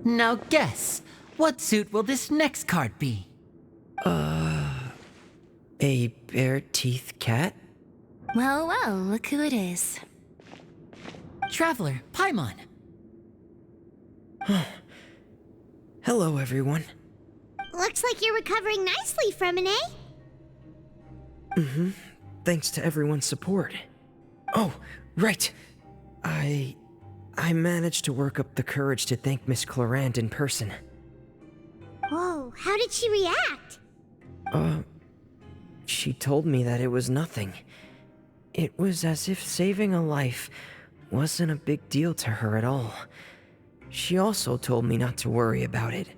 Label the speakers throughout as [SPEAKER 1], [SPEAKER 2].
[SPEAKER 1] Now guess, what suit will this next card be?
[SPEAKER 2] A bare-teeth cat?
[SPEAKER 3] Well, well, look who it is.
[SPEAKER 1] Traveler, Paimon.
[SPEAKER 2] Hello, everyone.
[SPEAKER 4] Looks like you're recovering nicely from it, eh?
[SPEAKER 2] Thanks to everyone's support. Oh, right. I managed to work up the courage to thank Miss Clarant in person.
[SPEAKER 4] Whoa, how did she react?
[SPEAKER 2] She told me that it was nothing. It was as if saving a life wasn't a big deal to her at all. She also told me not to worry about it.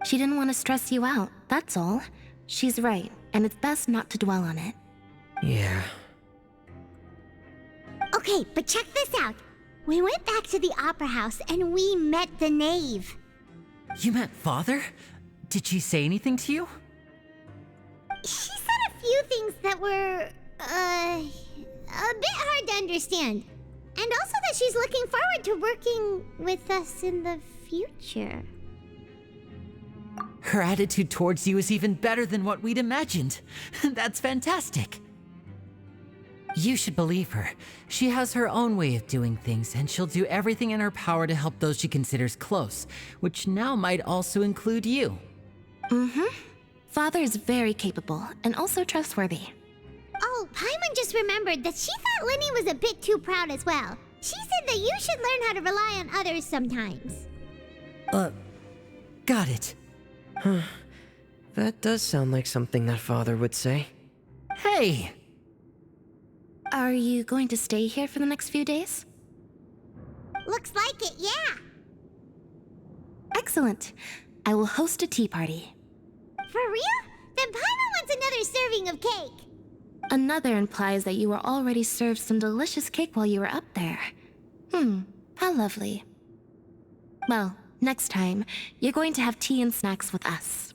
[SPEAKER 3] She didn't want to stress you out, that's all. She's right, and it's best not to dwell on it.
[SPEAKER 2] Yeah.
[SPEAKER 4] Okay, but check this out. We went back to the opera house and we met the knave.
[SPEAKER 1] You met Father? Did she say anything to you?
[SPEAKER 4] She said a few things that were, a bit hard to understand. And also that she's looking forward to working with us in the future.
[SPEAKER 1] Her attitude towards you is even better than what we'd imagined. That's fantastic. You should believe her. She has her own way of doing things, and she'll do everything in her power to help those she considers close, which now might also include you.
[SPEAKER 3] Father is very capable, and also trustworthy.
[SPEAKER 4] Oh, Paimon just remembered that she thought Linny was a bit too proud as well. She said that you should learn how to rely on others sometimes.
[SPEAKER 1] Got it.
[SPEAKER 2] That does sound like something that Father would say.
[SPEAKER 1] Hey!
[SPEAKER 3] Are you going to stay here for the next few days?
[SPEAKER 4] Looks like it, yeah.
[SPEAKER 3] Excellent. I will host a tea party.
[SPEAKER 4] For real? Then Paimon wants another serving of cake.
[SPEAKER 3] Another implies that you were already served some delicious cake while you were up there. How lovely. Well, next time, you're going to have tea and snacks with us.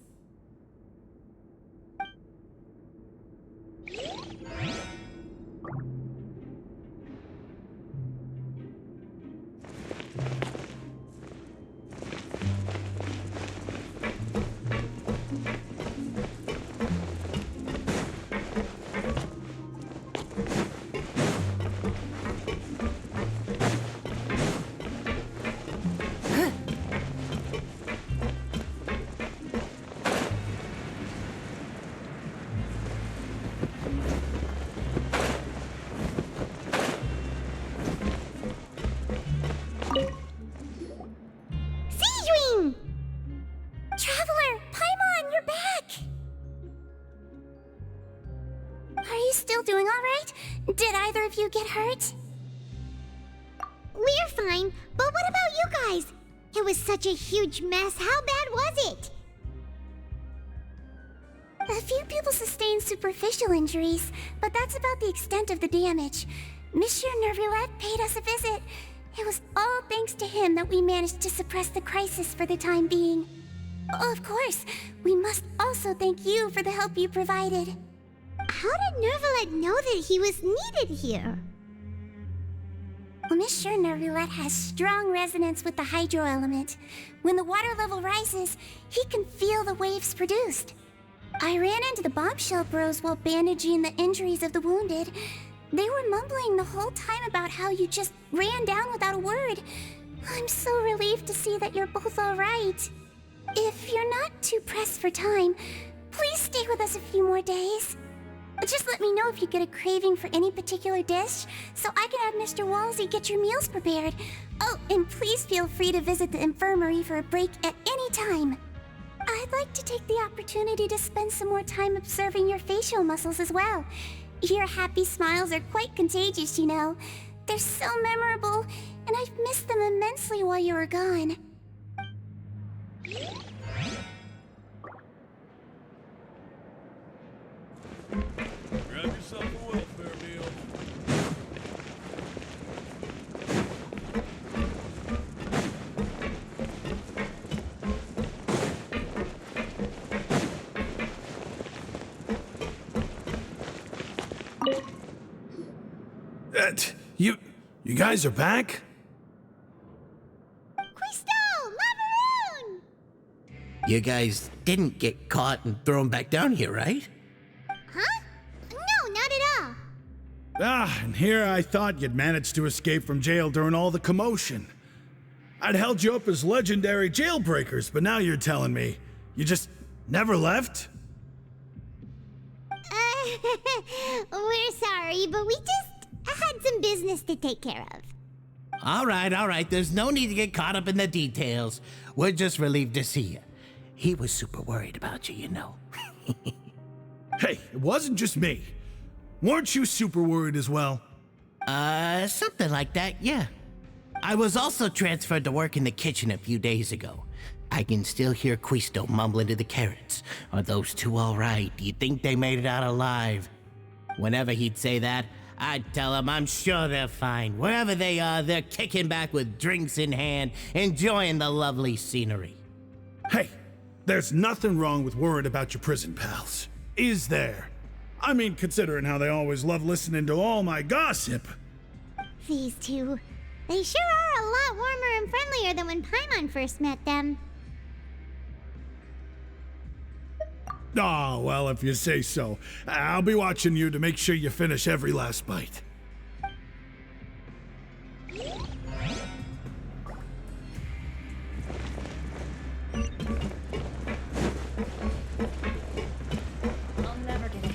[SPEAKER 4] Seedwing! Traveler, Paimon, you're back! Are you still doing all right? Did either of you get hurt? We're fine, but what about you guys? It was such a huge mess. How bad was it? A few people sustained superficial injuries, but that's about the extent of the damage. Monsieur Nervulette paid us a visit. It was all thanks to him that we managed to suppress the crisis for the time being. Of course, we must also thank you for the help you provided. How did Nervulette know that he was needed here? Well, Monsieur Nervulette has strong resonance with the hydro element. When the water level rises, he can feel the waves produced. I ran into the bombshell bros while bandaging the injuries of the wounded. They were mumbling the whole time about how you just ran down without a word. I'm so relieved to see that you're both all right. If you're not too pressed for time, please stay with us a few more days. Just let me know if you get a craving for any particular dish, so I can have Mr. Walsey get your meals prepared. Oh, and please feel free to visit the infirmary for a break at any time. I'd like to take the opportunity to spend some more time observing your facial muscles as well. Your happy smiles are quite contagious, you know. They're so memorable, and I've missed them immensely while you were gone.
[SPEAKER 5] Grab yourself a welfare meal. You guys are back?
[SPEAKER 6] You guys didn't get caught and thrown back down here, right?
[SPEAKER 4] Huh? No, not at all.
[SPEAKER 5] And here I thought you'd managed to escape from jail during all the commotion. I'd held you up as legendary jailbreakers, but now you're telling me you just never left?
[SPEAKER 4] We're sorry, but we just had some business to take care of.
[SPEAKER 6] All right. There's no need to get caught up in the details. We're just relieved to see you. He was super worried about you, you know.
[SPEAKER 5] Hey, it wasn't just me. Weren't you super worried as well?
[SPEAKER 6] Something like that, yeah. I was also transferred to work in the kitchen a few days ago. I can still hear Quisto mumbling to the carrots. Are those two all right? Do you think they made it out alive? Whenever he'd say that, I'd tell him I'm sure they're fine. Wherever they are, they're kicking back with drinks in hand, enjoying the lovely scenery.
[SPEAKER 5] Hey, there's nothing wrong with worrying about your prison pals, is there? I mean, considering how they always love listening to all my gossip.
[SPEAKER 4] These two, they sure are a lot warmer and friendlier than when Paimon first met them.
[SPEAKER 5] Oh, well, if you say so. I'll be watching you to make sure you finish every last bite.
[SPEAKER 1] I'll never get a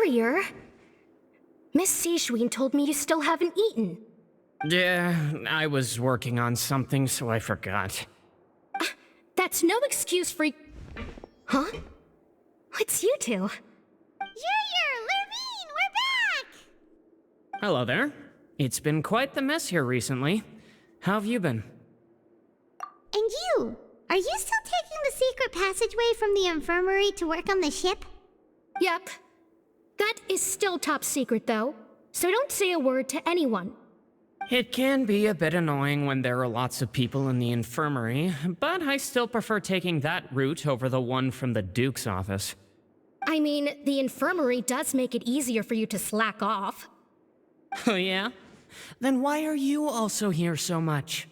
[SPEAKER 7] Courier? Miss Sishween told me you still haven't eaten.
[SPEAKER 8] Yeah, I was working on something, so I forgot.
[SPEAKER 7] That's no excuse for... Huh? It's you two.
[SPEAKER 4] Junior, Lurvine, we're back!
[SPEAKER 8] Hello there. It's been quite the mess here recently. How have you been?
[SPEAKER 4] And you? Are you still taking the secret passageway from the infirmary to work on the ship?
[SPEAKER 7] Yep. That is still top secret, though, so don't say a word to anyone.
[SPEAKER 8] It can be a bit annoying when there are lots of people in the infirmary, but I still prefer taking that route over the one from the Duke's office.
[SPEAKER 7] I mean, the infirmary does make it easier for you to slack off.
[SPEAKER 8] Oh yeah? Then why are you also here so much?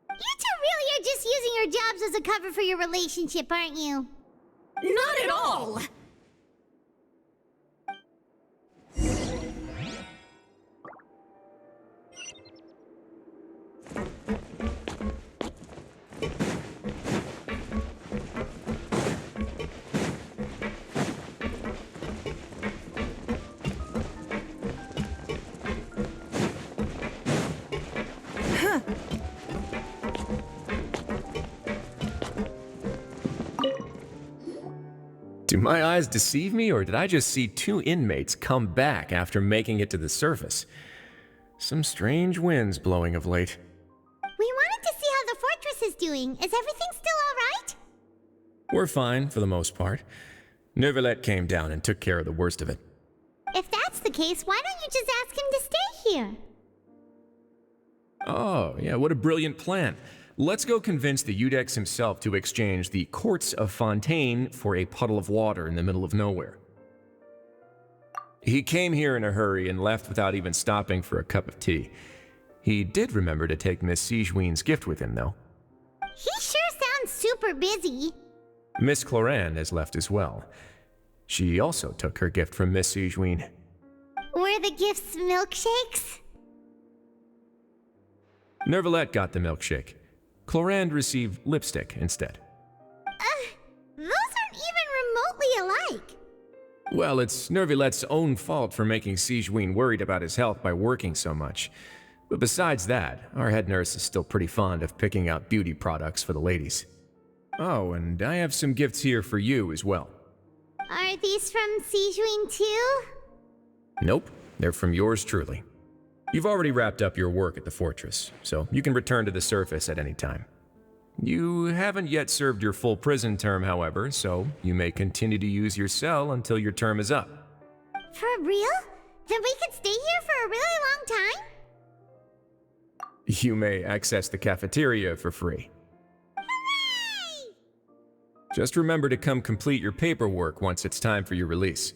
[SPEAKER 4] You two really are just using your jobs as a cover for your relationship, aren't you?
[SPEAKER 7] Not at all!
[SPEAKER 9] Do my eyes deceive me, or did I just see two inmates come back after making it to the surface? Some strange winds blowing of late.
[SPEAKER 4] We wanted to see how the fortress is doing. Is everything still all right?
[SPEAKER 9] We're fine, for the most part. Neuvillette came down and took care of the worst of it.
[SPEAKER 4] If that's the case, why don't you just ask him to stay here?
[SPEAKER 9] Oh, yeah, what a brilliant plan. Let's go convince the Udex himself to exchange the courts of Fontaine for a puddle of water in the middle of nowhere. He came here in a hurry and left without even stopping for a cup of tea. He did remember to take Miss Sigewinne's gift with him, though.
[SPEAKER 4] He sure sounds super busy.
[SPEAKER 9] Miss Cloran has left as well. She also took her gift from Miss Sigewinne.
[SPEAKER 4] Were the gifts milkshakes?
[SPEAKER 9] Nervalette got the milkshake. Cloran received lipstick instead.
[SPEAKER 4] Those aren't even remotely alike.
[SPEAKER 9] Well, it's Nervalette's own fault for making Sigewinne worried about his health by working so much. But besides that, our head nurse is still pretty fond of picking out beauty products for the ladies. Oh, and I have some gifts here for you as well.
[SPEAKER 4] Are these from Sigewinne too?
[SPEAKER 9] Nope, they're from yours truly. You've already wrapped up your work at the fortress, so you can return to the surface at any time. You haven't yet served your full prison term, however, so you may continue to use your cell until your term is up.
[SPEAKER 4] For real? Then we could stay here for a really long time?
[SPEAKER 9] You may access the cafeteria for free.
[SPEAKER 4] Hooray!
[SPEAKER 9] Just remember to come complete your paperwork once it's time for your release.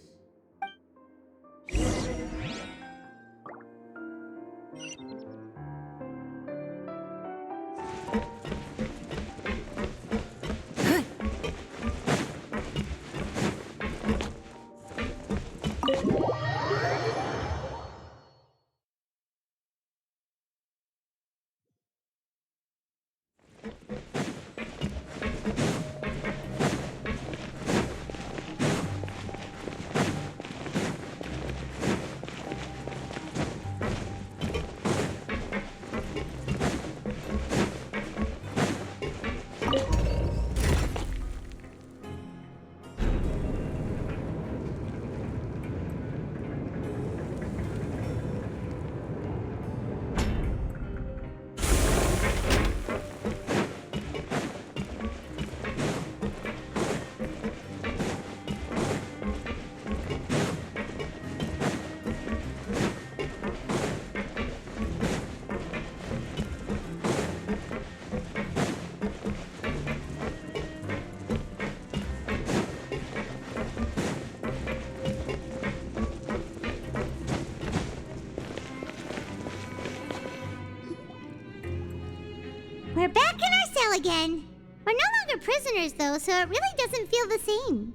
[SPEAKER 4] We're back in our cell again. We're no longer prisoners, though, so it really doesn't feel the same.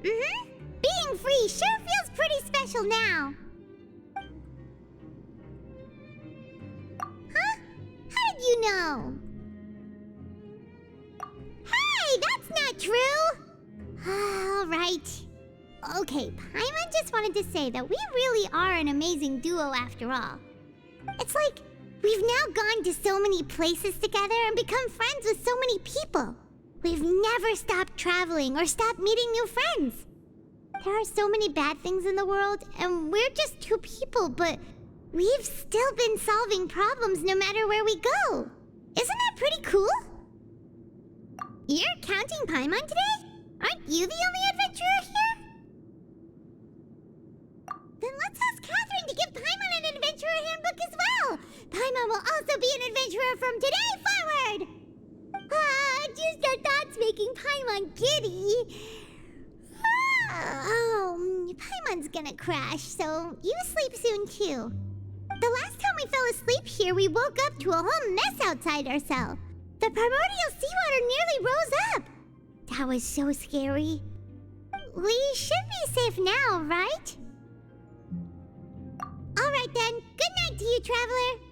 [SPEAKER 4] Being free sure feels pretty special now. Huh? How did you know? Hey, that's not true! All right. Okay, Paimon just wanted to say that we really are an amazing duo after all. It's like we've now gone to so many places together and become friends with so many people. We've never stopped traveling or stopped meeting new friends. There are so many bad things in the world, and we're just two people, but we've still been solving problems no matter where we go. Isn't that pretty cool? You're counting Paimon today? Aren't you the only adventurer here? Then let's ask Catherine to give Paimon an adventurer handbook as well. Paimon will also be an adventurer from today forward. Just our thoughts making Paimon giddy. Oh, Paimon's gonna crash, so you sleep soon too. The last time we fell asleep here, we woke up to a whole mess outside our cell. The primordial seawater nearly rose up. That was so scary. We should be safe now, right? All right then. Good night to you, traveler.